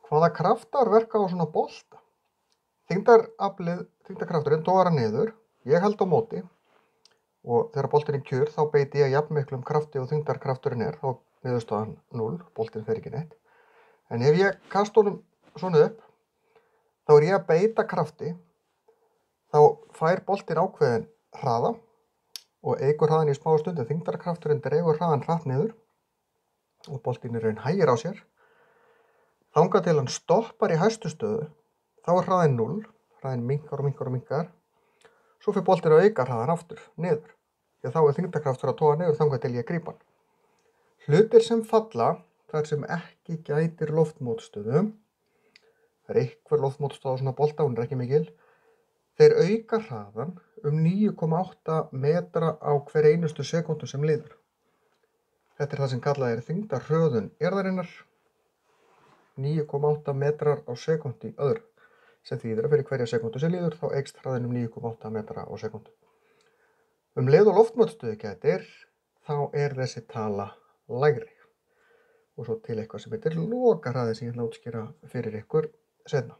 Hvaða kraftar verka á svona bolta? Þyngdarkrafturinn togar hann niður, ég held á móti og þegar boltinn er kjur þá beiti ég jafn miklum krafti og þyngdarkrafturinn er, þá niðurstaðan 0, boltinn fer ekki neitt. En ef ég kasta honum svona upp, þá er ég að beita krafti, þá fær boltinn ákveðin hraða og eykur hraðan í smá stund, en þyngdarkrafturinn dregur hraðan hratt niður og boltinn í raun hægir á sér. Þangað til hann stoppar í hæstu stöðu, þá er hraðinn 0, hraðinn minnkar og minnkar og minnkar. Svo fer boltinn að auka hraðan aftur, niður. Því þá er þyngdarkraftur að toga niður þangað til ég grípa hann. Hlutir sem falla, þar sem ekki gætir loftmótstöðu, það er einhver loftmótstöð á svona bolta, hún er ekki mikil, þeir auka hraðan 9,8 metra á hver einustu sekúndu sem líður. Þetta er það sem kallað er þyngdarhröðun jarðarinnar, 9,8 metrar á sekúndu í öðru, sem þýðir að fyrir hverja sekúndu sem líður þá eykst hraðinn 9,8 metra á sekúndu. Leið og loftmótstöðu gætir, þá er þessi tala lægri. Og svo til eitthvað sem heitir lokahraði sem ég ætla að útskýra fyrir ykkur seinna.